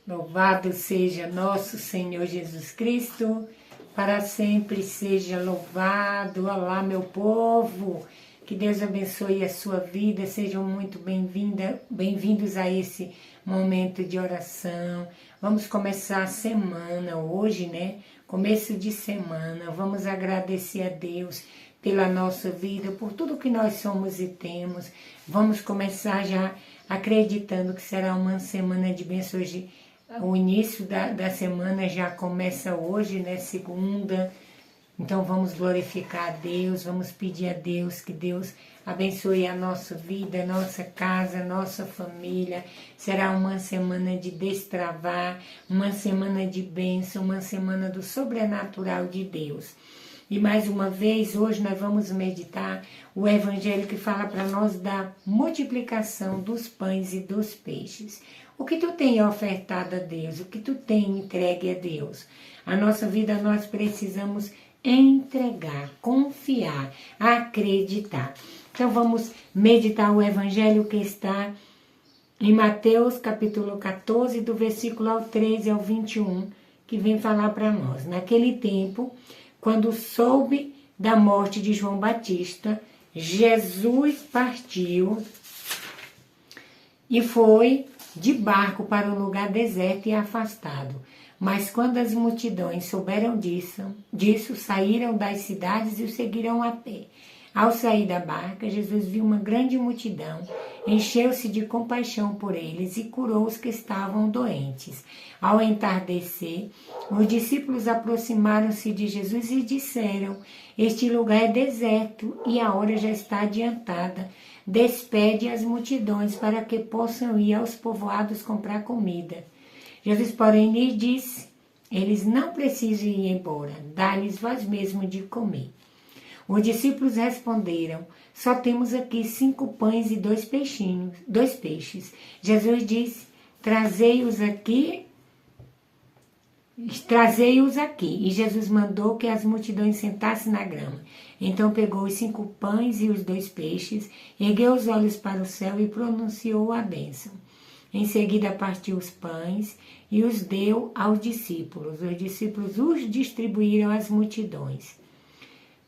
Louvado seja nosso Senhor Jesus Cristo, para sempre seja louvado. Olá, meu povo, que Deus abençoe a sua vida, sejam muito bem-vindos a esse momento de oração. Vamos começar a semana hoje, né? Começo de semana, vamos agradecer a Deus pela nossa vida, por tudo que nós somos e temos. Vamos começar já acreditando que será uma semana de bênção hoje. O início da semana já começa hoje, né? Segunda. Então vamos glorificar a Deus, vamos pedir a Deus que Deus abençoe a nossa vida, a nossa casa, a nossa família. Será uma semana de destravar, uma semana de bênção, uma semana do sobrenatural de Deus. E mais uma vez, hoje nós vamos meditar o Evangelho que fala para nós da multiplicação dos pães e dos peixes. O que tu tem ofertado a Deus? O que tu tem entregue a Deus? A nossa vida nós precisamos entregar, confiar, acreditar. Então vamos meditar o Evangelho que está em Mateus capítulo 14, do versículo ao 13 ao 21, que vem falar para nós. Naquele tempo, quando soube da morte de João Batista, Jesus partiu e foi de barco para um lugar deserto e afastado. Mas quando as multidões souberam disso, saíram das cidades e o seguiram a pé. Ao sair da barca, Jesus viu uma grande multidão, encheu-se de compaixão por eles e curou os que estavam doentes. Ao entardecer, os discípulos aproximaram-se de Jesus e disseram: este lugar é deserto e a hora já está adiantada. Despede as multidões para que possam ir aos povoados comprar comida. Jesus, porém, lhes disse: eles não precisam ir embora, dá-lhes vós mesmo de comer. Os discípulos responderam: só temos aqui 5 pães e 2 peixes. Jesus disse: trazei-os aqui. E Jesus mandou que as multidões sentassem na grama. Então pegou os 5 pães e os 2 peixes, ergueu os olhos para o céu e pronunciou a bênção. Em seguida partiu os pães e os deu aos discípulos. Os discípulos os distribuíram às multidões.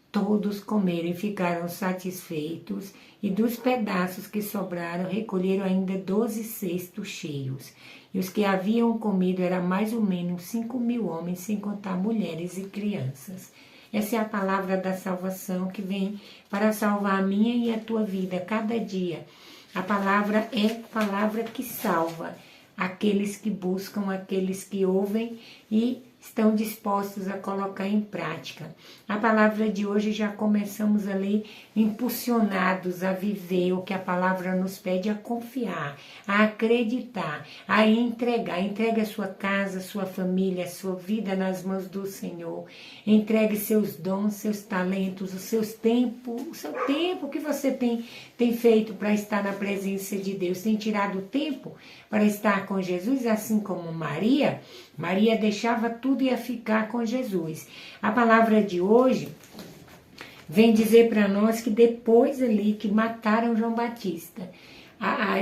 Todos comeram e ficaram satisfeitos, e dos pedaços que sobraram recolheram ainda 12 cestos cheios. E os que haviam comido eram mais ou menos 5.000 homens, sem contar mulheres e crianças. Essa é a palavra da salvação que vem para salvar a minha e a tua vida cada dia. A palavra é palavra que salva aqueles que buscam, aqueles que ouvem e estão dispostos a colocar em prática. A palavra de hoje já começamos ali impulsionados a viver o que a palavra nos pede, a confiar, a acreditar, a entregar. Entregue a sua casa, sua família, a sua vida nas mãos do Senhor. Entregue seus dons, seus talentos, o seu tempo que você tem feito para estar na presença de Deus. Tem tirado tempo para estar com Jesus, assim como Maria. Maria deixava tudo e ia ficar com Jesus. A palavra de hoje vem dizer para nós que depois ali que mataram João Batista,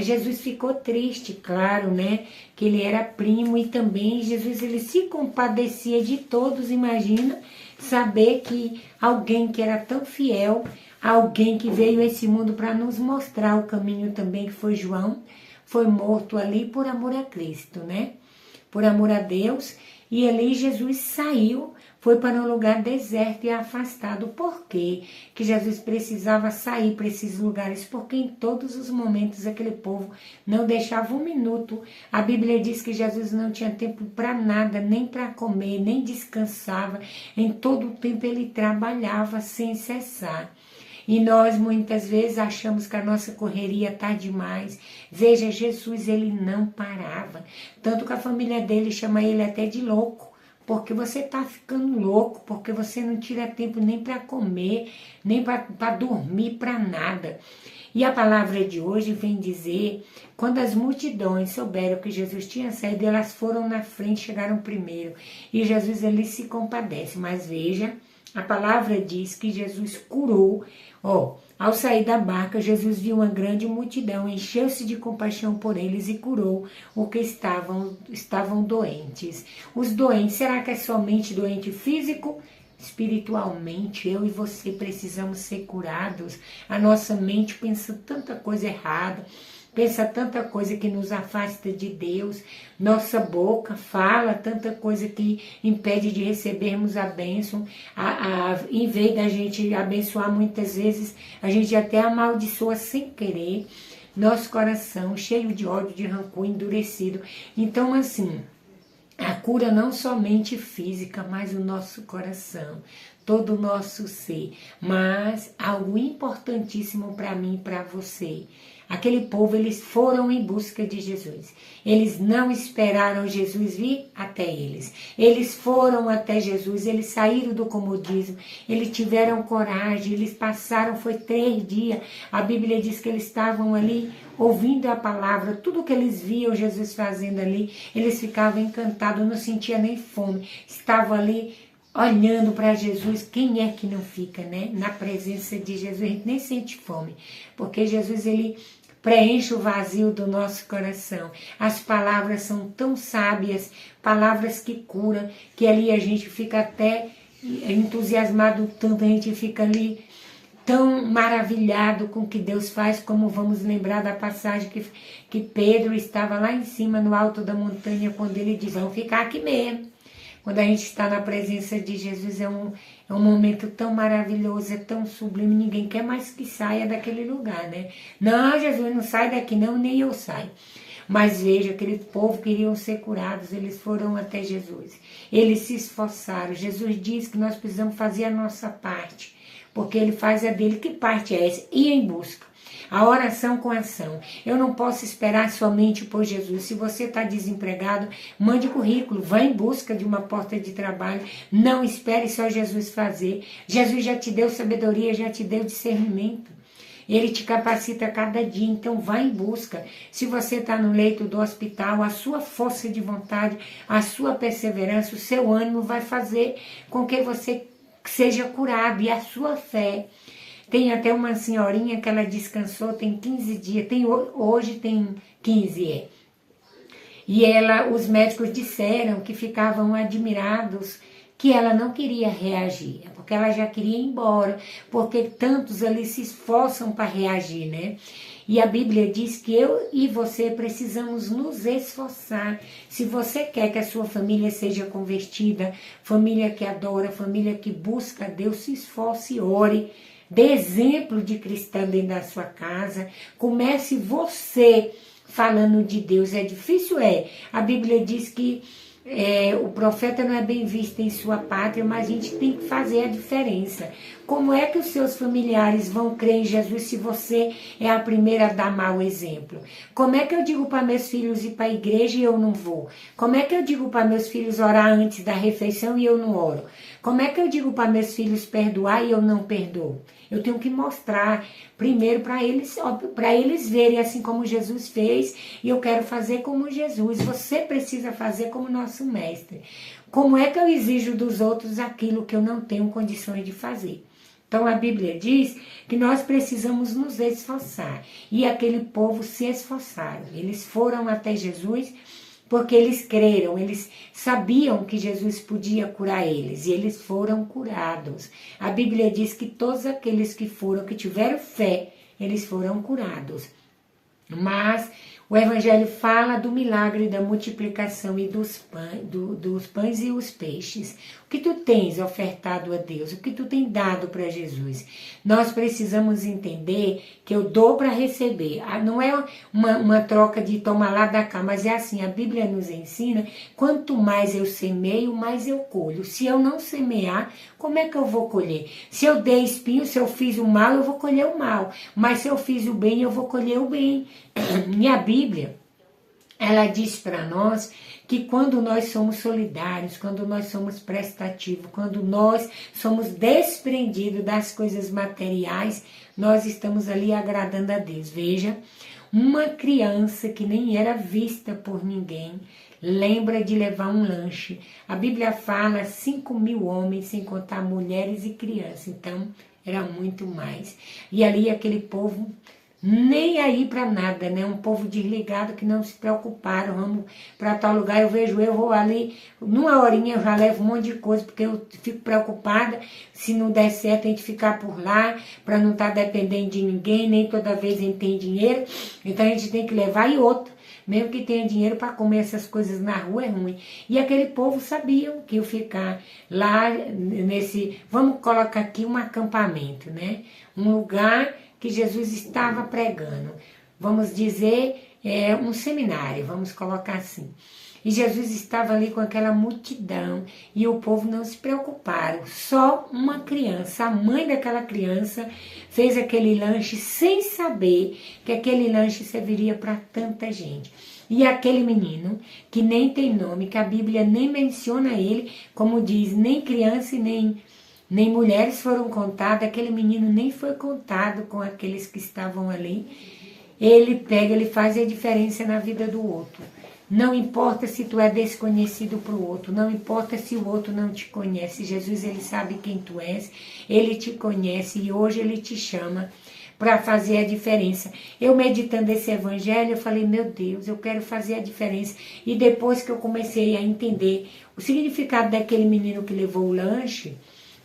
Jesus ficou triste, claro, né? Que ele era primo e também Jesus ele se compadecia de todos. Imagina saber que alguém que era tão fiel, alguém que veio a esse mundo para nos mostrar o caminho também, que foi João, foi morto ali por amor a Cristo, né? Por amor a Deus. E ali Jesus saiu, foi para um lugar deserto e afastado. Por quê que Jesus precisava sair para esses lugares? Porque em todos os momentos aquele povo não deixava um minuto. A Bíblia diz que Jesus não tinha tempo para nada, nem para comer, nem descansava. Em todo o tempo ele trabalhava sem cessar. E nós muitas vezes achamos que a nossa correria está demais. Veja, Jesus ele não parava. Tanto que a família dele chama ele até de louco. Porque você está ficando louco, porque você não tira tempo nem para comer, nem para dormir, para nada. E a palavra de hoje vem dizer, quando as multidões souberam que Jesus tinha saído, elas foram na frente, chegaram primeiro. E Jesus ele se compadece, mas veja, A palavra diz que Jesus curou. Ao sair da barca, Jesus viu uma grande multidão, encheu-se de compaixão por eles e curou os que estavam doentes. Os doentes, será que é somente doente físico? Espiritualmente, eu e você precisamos ser curados. A nossa mente pensa tanta coisa errada, pensa tanta coisa que nos afasta de Deus. Nossa boca fala tanta coisa que impede de recebermos a bênção. Em vez da gente abençoar, muitas vezes a gente até amaldiçoa sem querer. Nosso coração cheio de ódio, de rancor, endurecido. Então, assim, a cura não somente física, mas o nosso coração, todo o nosso ser. Mas algo importantíssimo para mim e para você. Aquele povo, eles foram em busca de Jesus. Eles não esperaram Jesus vir até eles. Eles foram até Jesus, eles saíram do comodismo, eles tiveram coragem, eles passaram, foi 3 dias. A Bíblia diz que eles estavam ali ouvindo a palavra, tudo que eles viam Jesus fazendo ali, eles ficavam encantados, não sentiam nem fome. Estavam ali olhando para Jesus. Quem é que não fica, né? Na presença de Jesus, a gente nem sente fome, porque Jesus, ele preenche o vazio do nosso coração. As palavras são tão sábias, palavras que curam, que ali a gente fica até entusiasmado tanto, a gente fica ali tão maravilhado com o que Deus faz, como vamos lembrar da passagem que Pedro estava lá em cima, no alto da montanha, quando ele diz, vamos ficar aqui mesmo. Quando a gente está na presença de Jesus, é um momento tão maravilhoso, é tão sublime, ninguém quer mais que saia daquele lugar, né? Não, Jesus, não sai daqui não, nem eu saio. Mas veja, aquele povo queriam ser curados, eles foram até Jesus. Eles se esforçaram. Jesus diz que nós precisamos fazer a nossa parte, porque ele faz a dele. Que parte é essa? Ir em busca. A oração com ação. Eu não posso esperar somente por Jesus. Se você está desempregado, mande currículo, vá em busca de uma porta de trabalho. Não espere só Jesus fazer. Jesus já te deu sabedoria, já te deu discernimento. Ele te capacita cada dia, então vá em busca. Se você está no leito do hospital, a sua força de vontade, a sua perseverança, o seu ânimo vai fazer com que você seja curado, e a sua fé. Tem até uma senhorinha que ela descansou, tem 15 dias, hoje tem 15, E os médicos disseram que ficavam admirados, que ela não queria reagir, porque ela já queria ir embora, porque tantos ali se esforçam para reagir, né? E a Bíblia diz que eu e você precisamos nos esforçar. Se você quer que a sua família seja convertida, família que adora, família que busca Deus, se esforce e ore. Dê exemplo de cristã dentro da sua casa. Comece você falando de Deus. É difícil? A Bíblia diz que o profeta não é bem visto em sua pátria, mas a gente tem que fazer a diferença. Como é que os seus familiares vão crer em Jesus se você é a primeira a dar mau exemplo? Como é que eu digo para meus filhos ir para a igreja e eu não vou? Como é que eu digo para meus filhos orar antes da refeição e eu não oro? Como é que eu digo para meus filhos perdoar e eu não perdoo? Eu tenho que mostrar primeiro para eles verem assim como Jesus fez, e eu quero fazer como Jesus. Você precisa fazer como nosso mestre. Como é que eu exijo dos outros aquilo que eu não tenho condições de fazer? Então a Bíblia diz que nós precisamos nos esforçar. E aquele povo se esforçaram. Eles foram até Jesus porque eles creram, eles sabiam que Jesus podia curar eles, e eles foram curados. A Bíblia diz que todos aqueles que tiveram fé, eles foram curados. Mas o Evangelho fala do milagre da multiplicação e dos pães e os peixes. O que tu tens ofertado a Deus? O que tu tens dado para Jesus? Nós precisamos entender que eu dou para receber. Não é uma troca de tomar lá da cá, mas é assim, a Bíblia nos ensina, quanto mais eu semeio, mais eu colho. Se eu não semear, como é que eu vou colher? Se eu dei espinho, se eu fiz o mal, eu vou colher o mal. Mas se eu fiz o bem, eu vou colher o bem. E a Bíblia, ela diz para nós que quando nós somos solidários, quando nós somos prestativos, quando nós somos desprendidos das coisas materiais, nós estamos ali agradando a Deus. Veja, uma criança que nem era vista por ninguém, lembra de levar um lanche. A Bíblia fala 5.000 homens, sem contar mulheres e crianças, então era muito mais. E ali aquele povo nem aí para nada, né? Um povo desligado que não se preocuparam, vamos para tal lugar, eu vou ali, numa horinha eu já levo um monte de coisa, porque eu fico preocupada, se não der certo a gente ficar por lá, para não estar dependendo de ninguém, nem toda vez a gente tem dinheiro, então a gente tem que levar e outra. Mesmo que tenha dinheiro para comer essas coisas na rua é ruim. E aquele povo sabiam que eu ficar lá nesse, vamos colocar aqui um acampamento, né? Um lugar que Jesus estava pregando. Vamos dizer, um seminário, vamos colocar assim. E Jesus estava ali com aquela multidão e o povo não se preocuparam. Só uma criança, a mãe daquela criança, fez aquele lanche sem saber que aquele lanche serviria para tanta gente. E aquele menino, que nem tem nome, que a Bíblia nem menciona ele, como diz, nem criança e nem mulheres foram contadas, aquele menino nem foi contado com aqueles que estavam ali. Ele pega, ele faz a diferença na vida do outro. Não importa se tu é desconhecido para o outro, não importa se o outro não te conhece. Jesus, ele sabe quem tu és, ele te conhece e hoje ele te chama para fazer a diferença. Eu meditando esse evangelho, eu falei, meu Deus, eu quero fazer a diferença. E depois que eu comecei a entender o significado daquele menino que levou o lanche,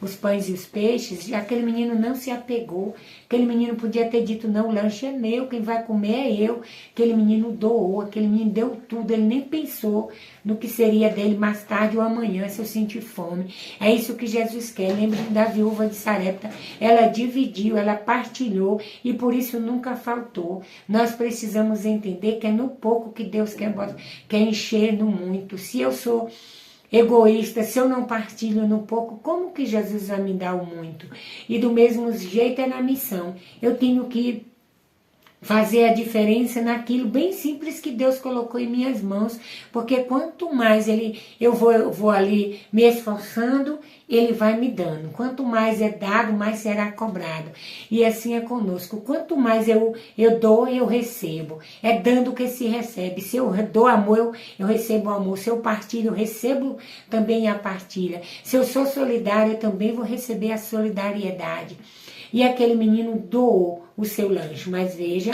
os pães e os peixes, aquele menino não se apegou, aquele menino podia ter dito, não, o lanche é meu, quem vai comer é eu, aquele menino doou, aquele menino deu tudo, ele nem pensou no que seria dele mais tarde ou amanhã, se eu sentir fome. É isso que Jesus quer. Lembre da viúva de Sarepta, ela dividiu, ela partilhou e por isso nunca faltou. Nós precisamos entender que é no pouco que Deus quer encher no muito. Se eu sou egoísta, se eu não partilho no pouco, como que Jesus vai me dar o muito? E do mesmo jeito é na missão. Eu tenho que fazer a diferença naquilo bem simples que Deus colocou em minhas mãos, porque quanto mais eu vou ali me esforçando, ele vai me dando. Quanto mais é dado, mais será cobrado. E assim é conosco. Quanto mais eu dou, eu recebo. É dando que se recebe. Se eu dou amor, eu recebo amor. Se eu partilho, eu recebo também a partilha. Se eu sou solidária, eu também vou receber a solidariedade. E aquele menino doou o seu lanche. Mas veja,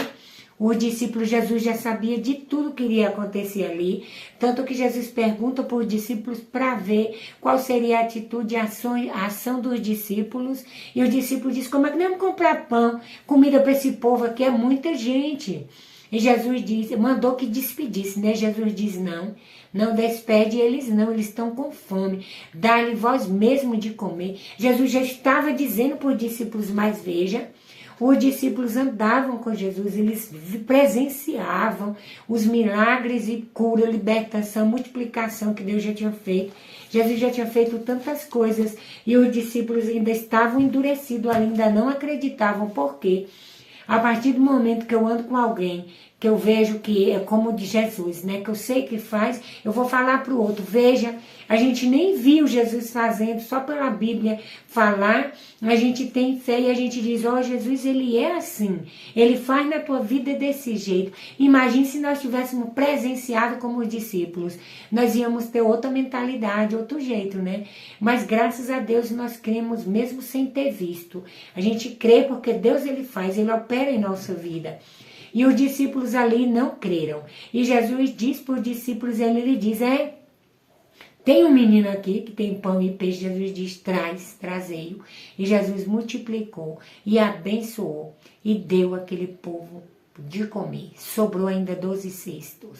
o discípulo Jesus já sabia de tudo que iria acontecer ali. Tanto que Jesus pergunta para os discípulos para ver qual seria a atitude, a ação dos discípulos. E o discípulo diz, como é que nós vamos comprar pão, comida para esse povo aqui? É muita gente. E Jesus mandou que despedisse, né? Jesus diz, não despede eles não, eles estão com fome. Dá-lhe vós mesmo de comer. Jesus já estava dizendo para os discípulos, mas veja, os discípulos andavam com Jesus, eles presenciavam os milagres e cura, libertação, multiplicação que Deus já tinha feito. Jesus já tinha feito tantas coisas e os discípulos ainda estavam endurecidos, ainda não acreditavam. Por quê? A partir do momento que eu ando com alguém, que eu vejo que é como de Jesus, né? Que eu sei que faz, eu vou falar para o outro. Veja, a gente nem viu Jesus fazendo, só pela Bíblia falar, a gente tem fé e a gente diz, Jesus, ele é assim, ele faz na tua vida desse jeito. Imagine se nós tivéssemos presenciado como os discípulos, nós íamos ter outra mentalidade, outro jeito, né? Mas graças a Deus nós cremos mesmo sem ter visto. A gente crê porque Deus ele faz, ele opera em nossa vida. E os discípulos ali não creram. E Jesus diz para os discípulos, ele lhe diz, tem um menino aqui que tem pão e peixe. Jesus diz, trazei-o. E Jesus multiplicou e abençoou e deu àquele povo de comer. Sobrou ainda 12 cestos.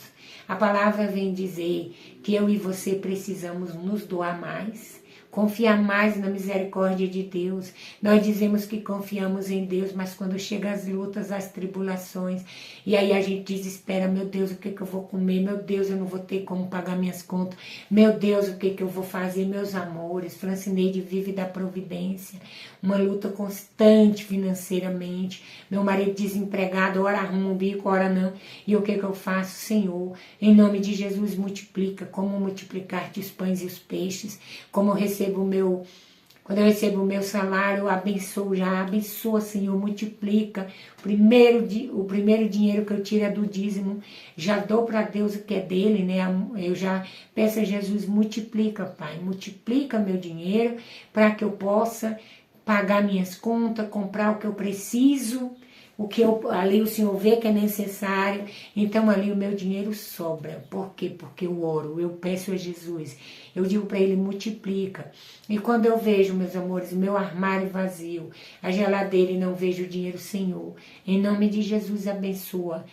A palavra vem dizer que eu e você precisamos nos doar mais, confiar mais na misericórdia de Deus. Nós dizemos que confiamos em Deus, mas quando chegam as lutas, as tribulações, e aí a gente desespera, meu Deus, o que eu vou comer? Meu Deus, eu não vou ter como pagar minhas contas. Meu Deus, o que eu vou fazer? Meus amores, Francineide vive da providência, uma luta constante financeiramente. Meu marido desempregado, ora arruma um bico, ora não. E o que eu faço? Senhor, em nome de Jesus, multiplica, como multiplicar-te os pães e os peixes, como eu recebo Quando eu recebo o meu salário, eu abençoo já, abençoa, Senhor, multiplica. O primeiro dinheiro que eu tiro é do dízimo, já dou para Deus o que é dele, né? Eu já peço a Jesus, multiplica, Pai, multiplica meu dinheiro para que eu possa pagar minhas contas, comprar o que eu preciso, ali o Senhor vê que é necessário, então ali o meu dinheiro sobra. Por quê? Porque eu oro, eu peço a Jesus, eu digo para Ele, multiplica. E quando eu vejo, meus amores, o meu armário vazio, a geladeira e não vejo o dinheiro, Senhor, em nome de Jesus abençoa,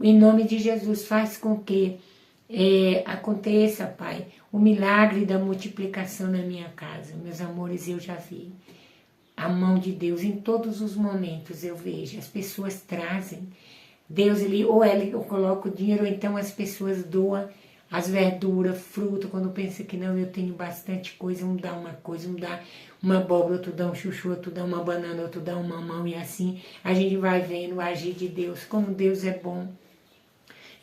em nome de Jesus faz com que aconteça, Pai, o milagre da multiplicação na minha casa. Meus amores, eu já vi a mão de Deus em todos os momentos, eu vejo. As pessoas trazem. Deus, eu coloco o dinheiro, ou então as pessoas doam as verduras, fruta, quando pensa que não, eu tenho bastante coisa, um dá uma coisa, um dá uma abóbora, outro dá um chuchu, outro dá uma banana, outro dá um mamão, e assim a gente vai vendo o agir de Deus, como Deus é bom.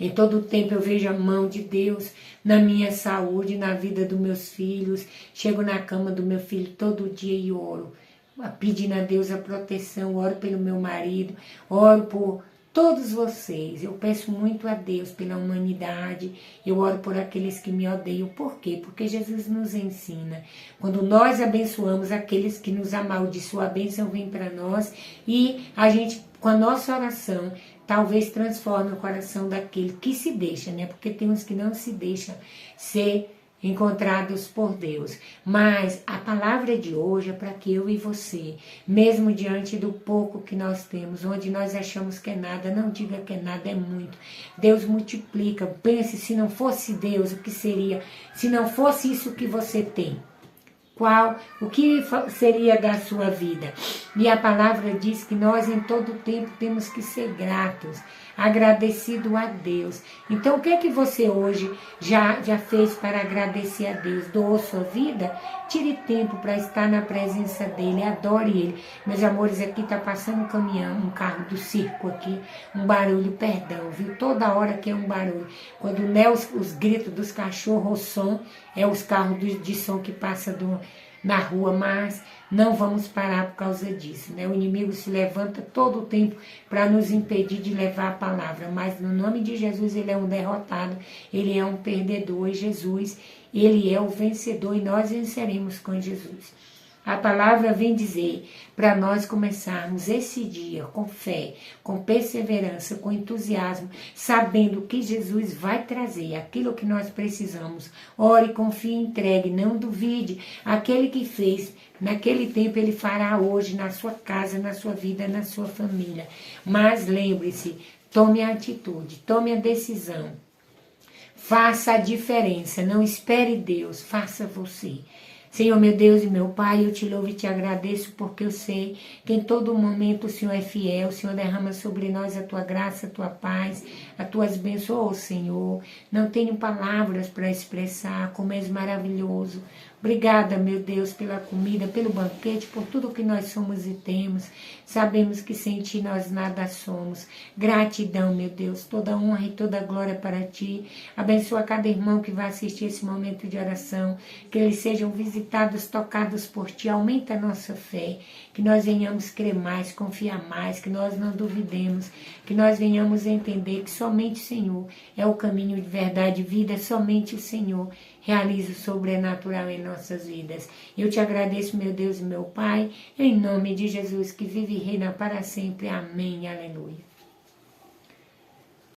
Em todo o tempo eu vejo a mão de Deus na minha saúde, na vida dos meus filhos. Chego na cama do meu filho todo dia e oro, pedindo a Deus a proteção, oro pelo meu marido, oro por todos vocês. Eu peço muito a Deus pela humanidade, eu oro por aqueles que me odeiam. Por quê? Porque Jesus nos ensina. Quando nós abençoamos aqueles que nos amaldiçoam, a bênção vem para nós e a gente, com a nossa oração, talvez transforme o coração daquele que se deixa, né? Porque tem uns que não se deixam ser encontrados por Deus. Mas a palavra de hoje é para que eu e você, mesmo diante do pouco que nós temos, onde nós achamos que é nada, não diga que é nada, é muito. Deus multiplica. Pense, se não fosse Deus, o que seria? Se não fosse isso que você tem, o que seria da sua vida? E a palavra diz que nós em todo tempo temos que ser gratos, agradecido a Deus. Então o que é que você hoje já fez para agradecer a Deus? Doou sua vida? Tire tempo para estar na presença dEle, adore Ele. Meus amores, aqui está passando um caminhão, um carro do circo aqui, um barulho, perdão, viu? Toda hora que é um barulho. Quando não é os gritos dos cachorros, o som, é os carros de som que passam na rua, mas não vamos parar por causa disso, né? O inimigo se levanta todo o tempo para nos impedir de levar a palavra, mas no nome de Jesus ele é um derrotado, ele é um perdedor, e Jesus, ele é o vencedor, e nós venceremos com Jesus. A palavra vem dizer para nós começarmos esse dia com fé, com perseverança, com entusiasmo, sabendo que Jesus vai trazer aquilo que nós precisamos. Ore, confie, entregue, não duvide. Aquele que fez naquele tempo, ele fará hoje na sua casa, na sua vida, na sua família. Mas lembre-se, tome a atitude, tome a decisão. Faça a diferença, não espere Deus, faça você. Senhor, meu Deus e meu Pai, eu te louvo e te agradeço porque eu sei que em todo momento o Senhor é fiel, o Senhor derrama sobre nós a tua graça, a tua paz, as tuas bênçãos, oh, Senhor. Não tenho palavras para expressar como és maravilhoso. Obrigada, meu Deus, pela comida, pelo banquete, por tudo que nós somos e temos. Sabemos que sem ti nós nada somos. Gratidão, meu Deus, toda honra e toda glória para ti. Abençoa cada irmão que vai assistir esse momento de oração, que eles sejam visitados, tocados por ti. Aumenta a nossa fé, que nós venhamos crer mais, confiar mais, que nós não duvidemos, que nós venhamos entender que somente o Senhor é o caminho de verdade e vida, somente o Senhor realiza o sobrenatural em nossas vidas. Eu te agradeço, meu Deus e meu Pai, em nome de Jesus, que vive e reina para sempre. Amém. Aleluia.